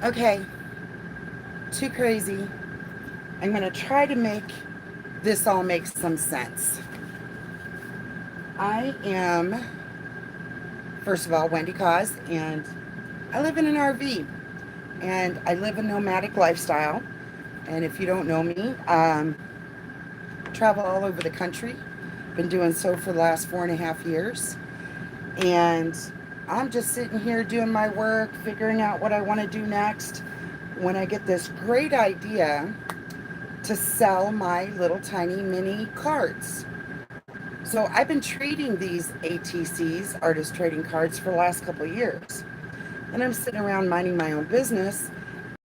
Okay, too crazy. I'm going to try to make this all make some sense. I am, first of all, Wendy Cause, and I live in an RV, and I live a nomadic lifestyle. And if you don't know me, travel all over the country. Been doing so for the last 4.5 years. And I'm just sitting here doing my work, figuring out what I want to do next when I get this great idea to sell my little tiny mini cards. So I've been trading these ATCs, artist trading cards, for the last couple of years. And I'm sitting around minding my own business,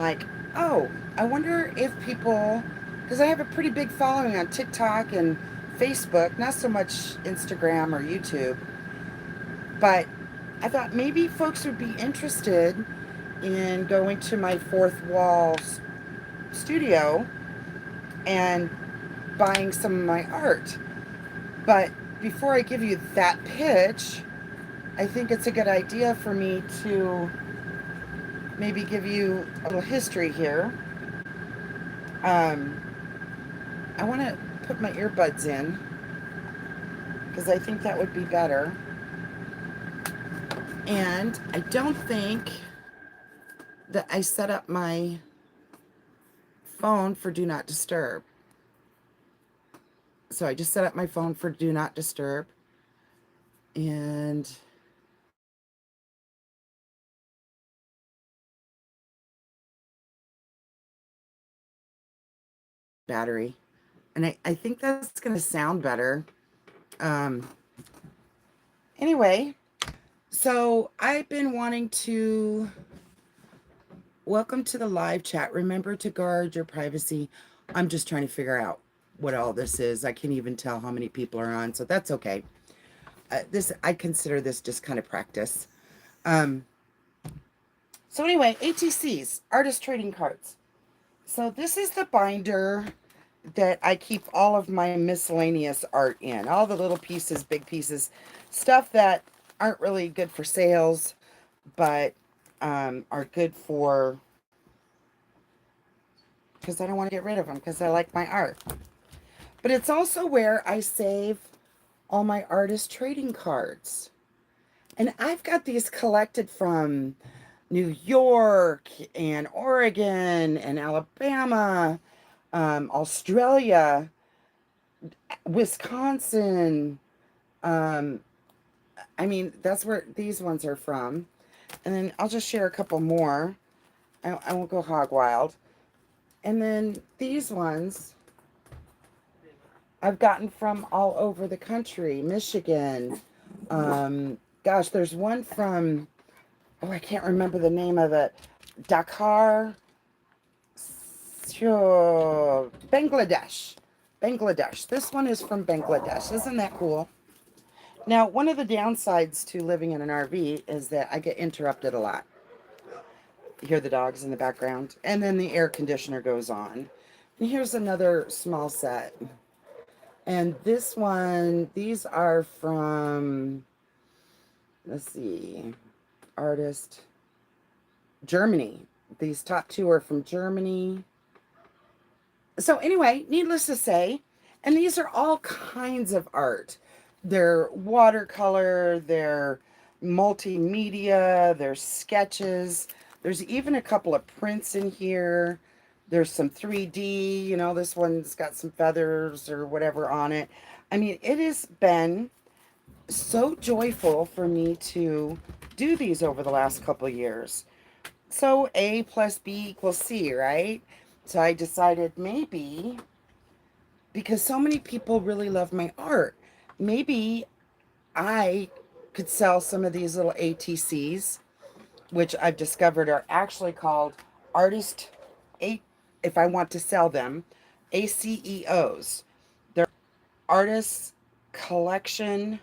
like, oh, I wonder if people, because I have a pretty big following on TikTok and Facebook, not so much Instagram or YouTube, but I thought maybe folks would be interested in going to my fourth wall studio and buying some of my art. But before I give you that pitch, I think it's a good idea for me to maybe give you a little history here. Um, I want to put my earbuds in because I think that would be better. And I don't think that I set up my phone for Do Not Disturb. So I just set up my phone for Do Not Disturb. And battery. And I think that's going to sound better. Um, anyway, so I've been wanting to welcome to the live chat. Remember to guard your privacy. I'm just trying to figure out what all this is. I can't even tell how many people are on, so that's okay. This I consider this just kind of practice. Um, so anyway, ATCs, artist trading cards. So this is the binder that I keep all of my miscellaneous art in. All the little pieces, big pieces, stuff that aren't really good for sales, but are good for, because I don't want to get rid of them because I like my art. But it's also where I save all my artist trading cards. And I've got these collected from New York and Oregon and Alabama, Australia, Wisconsin. Um, I mean, that's where these ones are from. And then I'll just share a couple more. I won't go hog wild. And then these ones I've gotten from all over the country. Michigan. Gosh, there's one from, oh, I can't remember the name of it. Dakar, sure, Bangladesh. Bangladesh. This one is from Bangladesh. Isn't that cool? Now, one of the downsides to living in an RV is that I get interrupted a lot. You hear the dogs in the background, and then the air conditioner goes on. And here's another small set. And this one, these are from, let's see, artist, Germany. These top two are from Germany. So anyway, needless to say, and these are all kinds of art. They're watercolor, they're multimedia, they're sketches. There's even a couple of prints in here. There's some 3D, this one's got some feathers or whatever on it. I mean, it has been so joyful for me to do these over the last couple of years. So A plus B equals C, right? So I decided maybe, because so many people really love my art, maybe I could sell some of these little ATCs, which I've discovered are actually called artist, A, if I want to sell them, ACEOs. They're artists collection.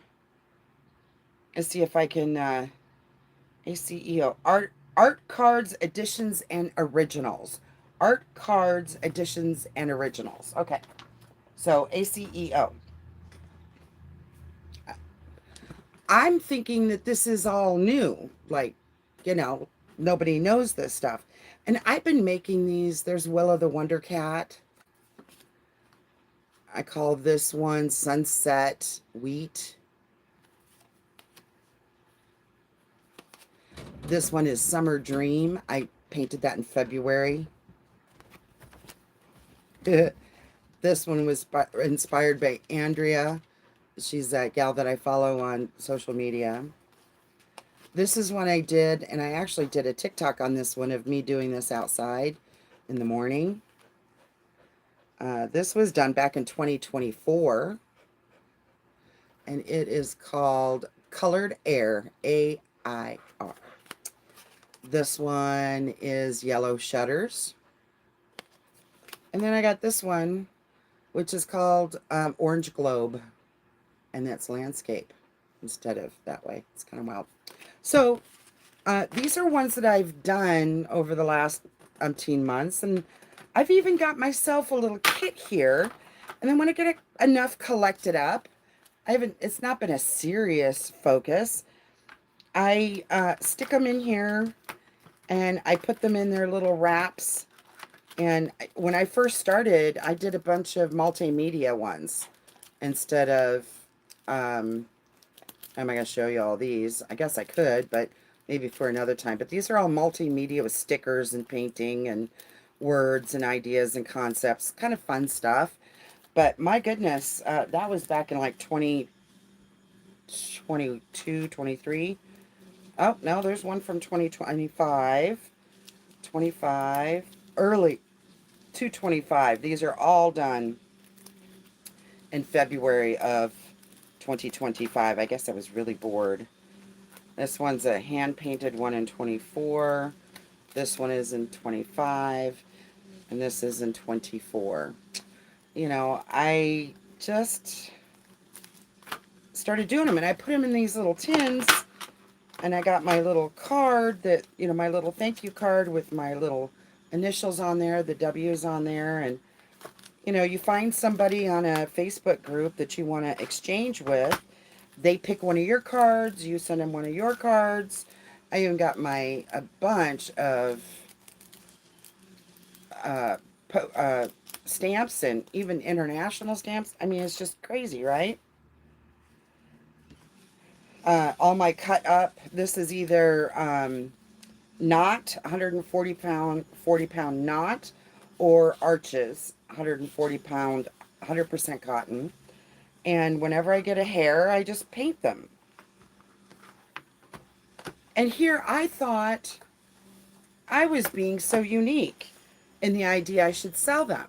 Let's see if I can, ACEO, art cards, editions, and originals. Art cards, editions, and originals. Okay. So ACEO. I'm thinking that this is all new. Like, you know, Nobody knows this stuff. And I've been making these. There's Willow the Wonder Cat. I call this one Sunset Wheat. This one is Summer Dream. I painted that in February. This one was inspired by Andrea. She's that gal that I follow on social media. This is one I did, and I actually did a TikTok on this one of me doing this outside in the morning. This was done back in 2024, and it is called Colored Air, AIR. This one is Yellow Shutters. And then I got this one, which is called Orange Globe, and that's landscape instead of that way. It's kind of wild. So these are ones that I've done over the last umpteen months, and I've even got myself a little kit here. And then when I get enough collected up, it's not been a serious focus. I stick them in here, and I put them in their little wraps. And when I first started, I did a bunch of multimedia ones instead of, am I going to show you all these? I guess I could, but maybe for another time. But these are all multimedia with stickers and painting and words and ideas and concepts. Kind of fun stuff. But my goodness, that was back in like 2022, 23. Oh, no, there's one from 2025. 25. Early 225. These are all done in February of 2025. I guess I was really bored. This one's a hand-painted one in 24. This one is in 25. And this is in 24. You know, I just started doing them, and I put them in these little tins, and I got my little card that, you know, my little thank you card with my little initials on there, the W's on there, and you know, you find somebody on a Facebook group that you want to exchange with. They pick one of your cards, you send them one of your cards. I even got a bunch of stamps, and even international stamps. I mean, it's just crazy, right? All my cut up. This is either knot, 140 pound, 40 pound knot, or arches, 140 pound, 100% cotton. And whenever I get a hair, I just paint them. And here I thought I was being so unique in the idea I should sell them.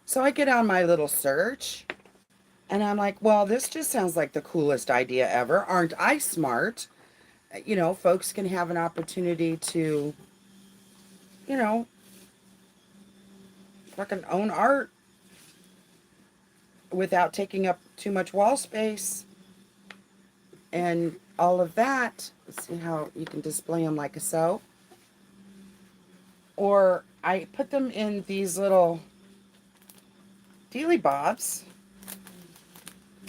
So I get on my little search, and I'm like, well, this just sounds like the coolest idea ever. Aren't I smart? You know, folks can have an opportunity to, you know, fucking own art without taking up too much wall space and all of that. Let's see how you can display them like so. Or I put them in these little dealy bobs,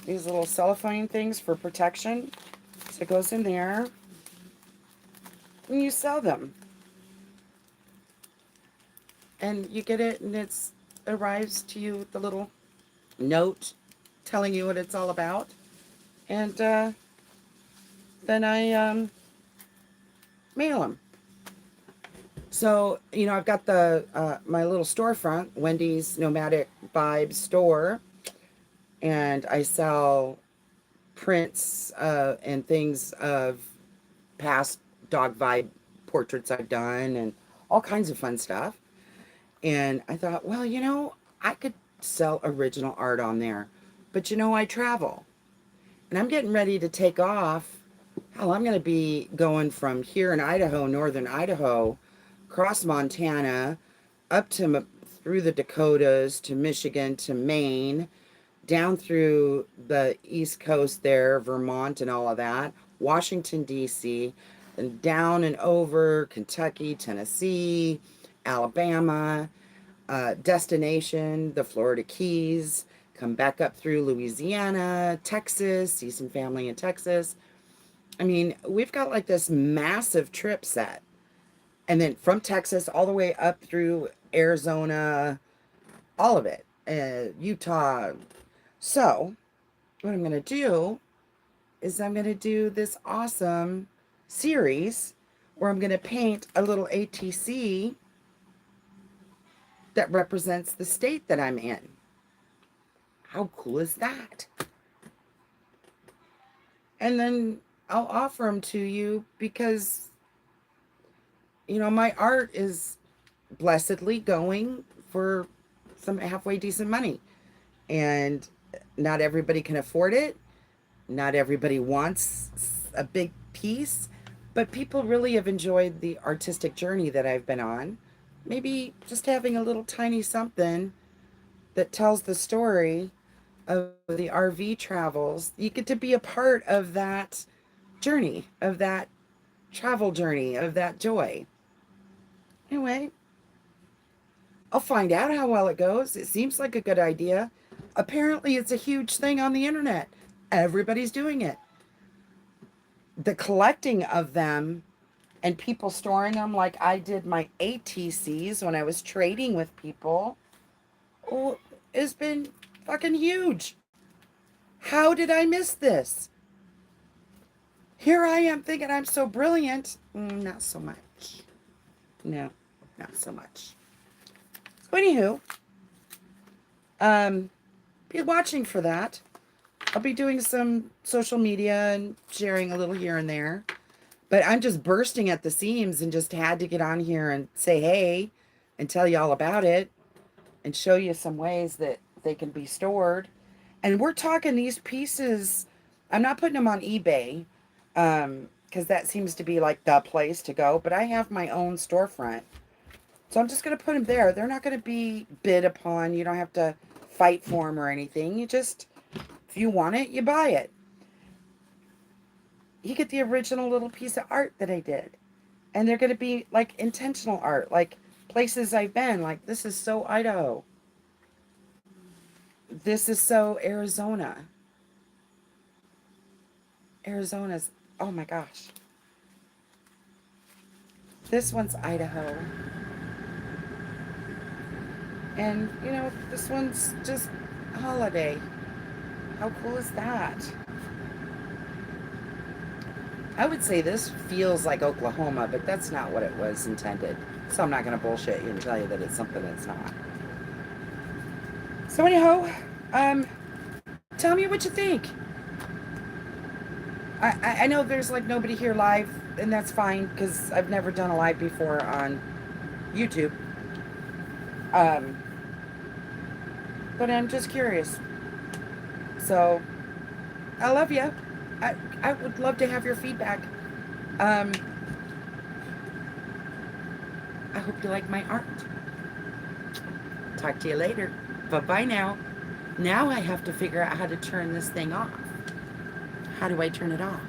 these little cellophane things for protection. So it goes in there, and you sell them. And you get it, and it arrives to you with the little note telling you what it's all about. And then I mail them. So, you know, I've got the my little storefront, Wendie's Nomadic Vibe store, and I sell prints and things of past dog vibe portraits I've done and all kinds of fun stuff. And I thought, well, you know, I could sell original art on there. But, you know, I travel. And I'm getting ready to take off. Hell, I'm going to be going from here in Idaho, northern Idaho, across Montana, up to through the Dakotas, to Michigan, to Maine, down through the East Coast there, Vermont and all of that, Washington, D.C., and down and over Kentucky, Tennessee, Alabama, destination, the Florida Keys, come back up through Louisiana, Texas, see some family in Texas. I mean, we've got like this massive trip set. And then from Texas all the way up through Arizona, all of it, Utah. So what I'm going to do is I'm going to do this awesome series where I'm going to paint a little ATC that represents the state that I'm in. How cool is that? And then I'll offer them to you because, you know, my art is blessedly going for some halfway decent money. And not everybody can afford it. Not everybody wants a big piece, but people really have enjoyed the artistic journey that I've been on. Maybe just having a little tiny something that tells the story of the RV travels. You get to be a part of that journey, of that travel journey, of that joy. Anyway, I'll find out how well it goes. It seems like a good idea. Apparently, it's a huge thing on the internet. Everybody's doing it. The collecting of them and people storing them, like I did my ATCs when I was trading with people, oh, has been fucking huge. How did I miss this? Here I am thinking I'm so brilliant. Not so much. No, not so much. So anywho, be watching for that. I'll be doing some social media and sharing a little here and there. But I'm just bursting at the seams and just had to get on here and say hey and tell you all about it and show you some ways that they can be stored. And we're talking these pieces, I'm not putting them on eBay because that seems to be like the place to go. But I have my own storefront. So I'm just going to put them there. They're not going to be bid upon. You don't have to fight for them or anything. You just, if you want it, you buy it. You get the original little piece of art that I did. And they're going to be like intentional art, like places I've been. Like this is so Idaho. This is so Arizona. Arizona's, oh my gosh. This one's Idaho. And, you know, this one's just holiday. How cool is that? I would say this feels like Oklahoma, but that's not what it was intended. So I'm not going to bullshit you and tell you that it's something that's not. So anyhow, tell me what you think. I know there's like nobody here live, and that's fine because I've never done a live before on YouTube. But I'm just curious. So I love you. I would love to have your feedback. I hope you like my art. Talk to you later. Bye-bye now. Now I have to figure out how to turn this thing off. How do I turn it off?